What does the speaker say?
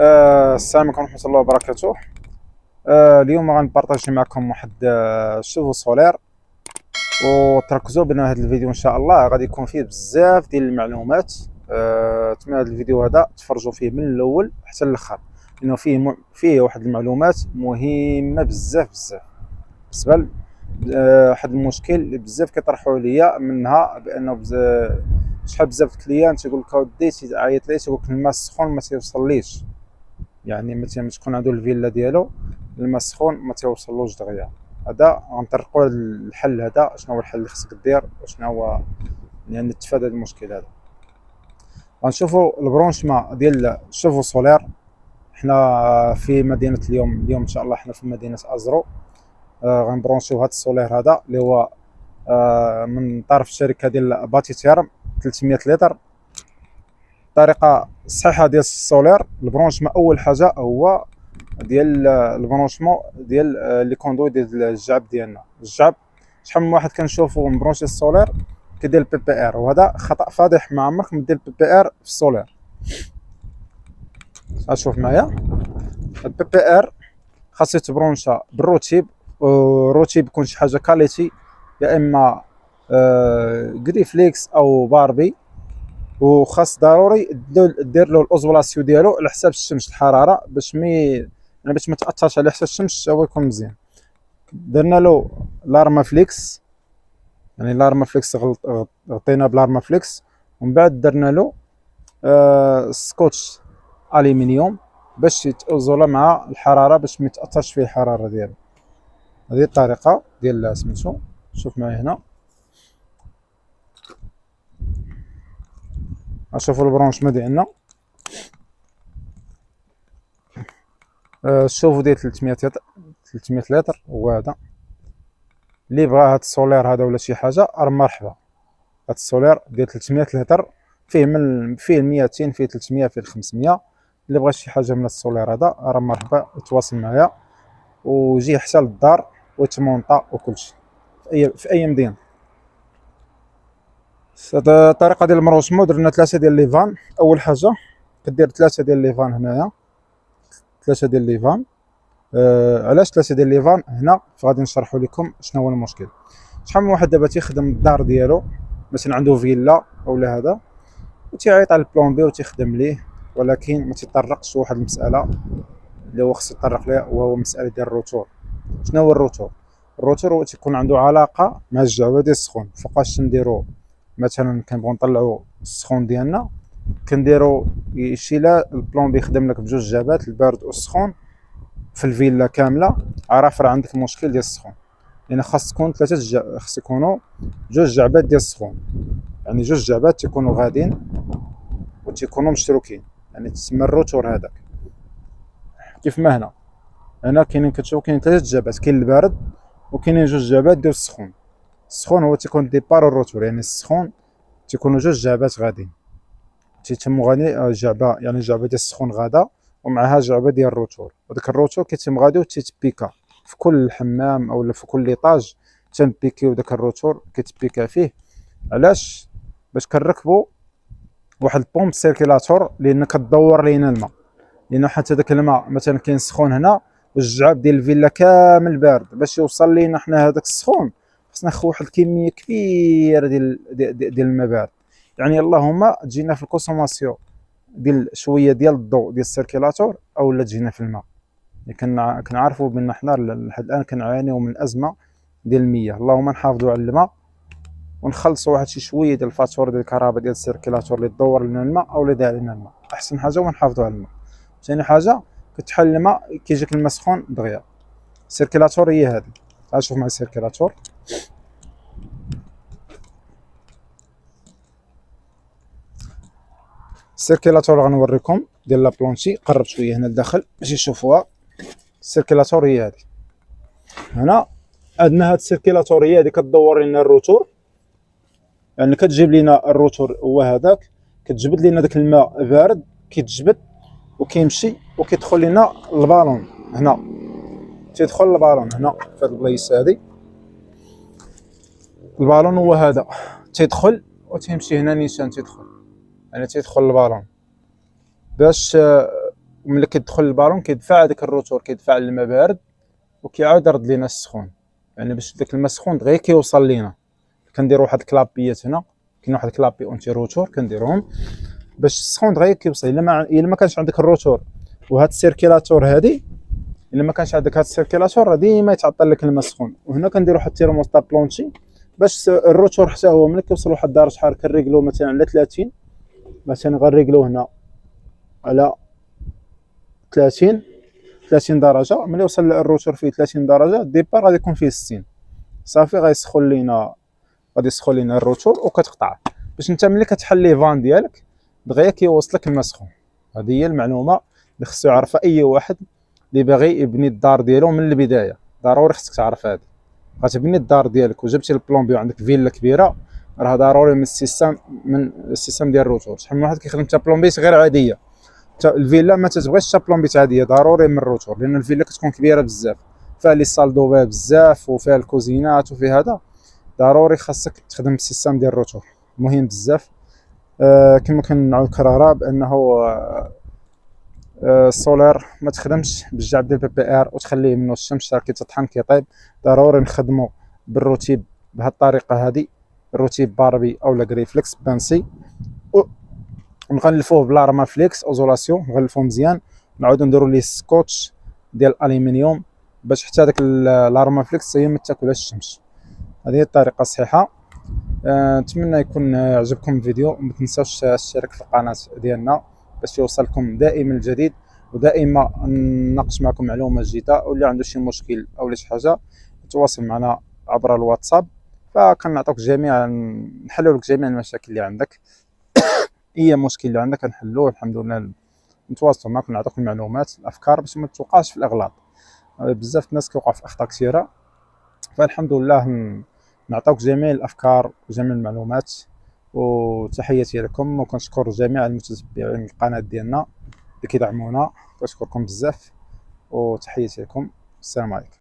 السلام عليكم ورحمة الله وبركاته. اليوم غنبارطاجي معكم واحد الشوفو سولير، وتركزوا بان هذا الفيديو ان شاء الله غادي يكون فيه بزاف ديال المعلومات. تما هذا الفيديو هذا تفرجوا فيه من الاول حتى الاخر، لانه فيه واحد المعلومات مهمه بزاف بالنسبه واحد المشكل اللي بزاف كيطرحوا ليا منها، بانه شحال بزاف كليان تيقول لك اودي تيعيط لي تيقول لك الماء السخون ما تيوصليش، يعني مثلا تكون عنده الفيلا ديالو الماء السخون ما تيوصلوش دغيا. هذا غنطرقوا الحل، هذا شنو هو الحل اللي خصك دير وشنو هو يعني نتفادى المشكل هذا. غنشوفوا البرونشمون ديال شوفو سولير. حنا في مدينه اليوم ان شاء الله حنا في مدينه ازرو. غنبرونشيو هذا السولير هذا اللي هو من طرف الشركه ديال باتي تيرم 300 لتر. الطريقه الصحيحه ديال السولير البرونشمون اول حاجه هو ديال البرونشمون ديال لي كوندوي ديال الجعب ديالنا. الجعب شحال من واحد كنشوفو مبرونشي السولير كيدير البي بي ار، وهذا خطا فادح. ما عمرك ما دير البي بي ار في السولير. شوف معايا، البي بي ار خاصو يتبرونشا بالروتيب، والروتيب يكون شي حاجه كاليتي، يا اما غريفليكس او باربي، وخاص ضروري دير له الاوزولاسيون ديالو على حساب الشمس الحراره باش باش ما تاثرش عليه حتى الشمس، هو يكون مزيان. درنا له لارما فليكس، يعني لارما فليكس غطينا بلارما فليكس، ومن بعد درنا له سكوتش الومنيوم باش يتوزولا مع الحراره باش ما يتاثرش فيه الحراره ديالو. هذه الطريقه ديال سميتو. شوف معايا هنا، نشوفوا البرونشمون ديالنا. الشوفو ديال 300 لتر هو هذا. اللي بغا هاد السولير هذا ولا شي حاجه راه مرحبا. هاد السولير ديال 300 لتر فيه 200 فيه 300 فيه 500. اللي بغا شي حاجه من السولير هذا راه مرحبا يتواصل معايا ويجي حتى للدار ويتمونطا وكلشي في اي مدينه. الطريقه ديال المروشمون درنا 3 ديال لي فان. اول حاجه كدير 3 ديال لي فان هنايا، 3 ديال لي فان. علاش 3 ديال لي فان هنا؟ فغادي نشرحوا لكم شنو هو المشكل. شحال من واحد دابا تيخدم الدار ديالو، مثلا عنده فيلا اولا هذا، وتيعيط على البلومبي وتيخدم ليه، ولكن ما تيطرقش لواحد المساله اللي هو خصو يطرق ليها، وهو مساله ديال الروتور. شنو هو الروتور؟ الروتور هو تيكون عنده علاقه مع الجعبه ديال السخون. فوقاش نديرو مثلا كنبغيو نطلعوا السخون ديالنا، كنديرو شي لا البلومبي يخدم لك بجوج جعبات البارد والسخون في الفيلا كامله. عرف راه عندك مشكل ديال السخون، لان خاص تكون خاص يكونوا جوج جعبات ديال السخون، يعني جوج جعبات تيكونوا غادين وتيكونوا مشتركين، يعني تسمى الروتور هذاك. كيف ما هنا كاينين كتشوف كاين 3 جعبات، كاين البارد وكاينين جوج جعبات ديال السخون. السخون هو تيكون ديبار الروتور، يعني السخون تيكونوا جوج جعبات غاديين تيتم غادي جعبه، يعني جعبه ديال السخون غادا ومعها جعبه ديال الروتور، وداك الروتور كيتم غادي وتيتبيكا في كل حمام اولا في كل ايطاج. تنبيكيو داك الروتور كيتبيكا فيه. علاش؟ باش كنركبوا واحد البومب سيركيلاتور لان كتدور لينا الماء، لان حتى داك الماء مثلا كاين سخون هنا والجعاب ديال الفيلا كامل بارد. باش يوصل لينا حنا هذاك السخون خصنا ناخذ واحد الكميه كبيره ديال الماء بارد، يعني اللهم تجينا في الكونسوماسيون ديال شويه ديال الضوء ديال السيركيلاتور اولا تجينا في الماء. كنعرفوا بان حنا لحد الان كنعانيو من ازمه ديال المياه. اللهم نحافظوا على الماء ونخلصوا واحد شي شويه ديال الفاتور ديال الكهرباء ديال السيركيلاتور اللي تدور لنا الماء اولا يدير لنا الماء. احسن حاجه هو نحافظوا على الماء. ثاني حاجه كتحل الماء كيجيك الماء سخون دغيا. السيركيلاتور هي هذه. تعال شوف معايا السيركيلاتور. السيركيلاتور غنوريكم ديال لا بلونشي. قرب شويه هنا لداخل باش يشوفوها. السيركيلاتور هي هذه. هنا عندنا هاد السيركيلاتور هي هذه كتدور لنا الروتور، يعني كتجيب لنا الروتور هو هذاك، كتجبد لنا داك الماء بارد كيتجبد وكيمشي وكيدخل لنا البالون. هنا تيدخل البالون هنا في هاد البلايصه هادي. البالون هو هذا تيدخل وتيمشي هنا نيشان تيدخل، يعني تيدخل البالون باش وملي كيدخل البالون كيدفع هذاك الروتور، كيدفع الماء بارد وكيعاود يرد لينا السخون، يعني باش داك الماء السخون دغيا كيوصل لينا. كنديرو واحد الكلابيات هنا، كاين واحد الكلابي اونتي روتور كنديروهم باش السخون دغيا كيوصل. الا ما كانش عندك الروتور وهاد السيركيلاتور هادي، الا ما كانش عندك هاد السيركيلاتور ديما يتعطل لك الماء السخون. وهنا كنديرو واحد التيرموستات بلونشي باش الروتور حتى هو ملي كيوصل لواحد درجه حراره كنريكلو مثلا على 30، مثلا غنريكلو هنا على 30 درجه. ملي يوصل الروتور فيه 30 درجه الديبار غادي يكون فيه 60 صافي، غيسخن لينا الروتور وكتقطع. باش انت ملي كتحل لي فان ديالك دغيا كيوصلك الماء سخون. هذه هي المعلومه اللي خصو يعرفها اي واحد اللي باغي يبني الدار ديالو من البدايه. ضروري خصك تعرف هذه. غتبني الدار ديالك وجبتي البلومبي وعندك فيلا كبيره، راه ضروري من السيستم ديال الروتور. شحال من واحد كيخدم حتى بلومبيس غير عاديه، الفيلا ما تتبغيش حتى بلومبيت عاديه، ضروري من الروتور، لان الفيلا كتكون كبيره بزاف، فيها لي صال دوبا بزاف وفيها الكوزينات وفي هذا، ضروري خاصك تخدم بالسيستم ديال الروتور، مهم بزاف. كما كنعاود نكررها بانه السولار ما تخدمش بالجعب ديال البي بي ار وتخليه منه الشمس كي تطحن كيطيب. ضروري نخدمو بالروتيب بهذه الطريقه هذه، الروتيب باربي اولا غريفلكس بانسي، ونغلفوه بلارما فليكس اوزولاسيون، نغلفوه مزيان، نعاودو نديرو ليه سكوتش ديال الالومنيوم باش حتى داك الارما فليكس هي ما تاكلهاش الشمس. هذه هي الطريقه الصحيحه. نتمنى يكون عجبكم الفيديو. ما تنساوش الاشتراك في القناه ديالنا باش يوصلكم دائما الجديد، ودائما نناقش معكم معلومه جديده. واللي عنده شي مشكل او شي حاجه يتواصل معنا عبر الواتساب، فكنعطيوك جميع نحلوا لك جميع المشاكل اللي عندك. اي مشكل اللي عندك كنحلوه الحمد لله. نتواصلوا معك ونعطيوك المعلومات الافكار باش ما توقعش في الاغلاط. بزاف الناس كيوقعوا في اخطاء كثيره، فالحمد لله نعطيوك جميع الافكار وجميع المعلومات. وتحياتي لكم، وكنشكر جميع المتتبعين القناه ديالنا اللي كيدعمونا، كنشكركم بزاف وتحياتي لكم. السلام عليكم.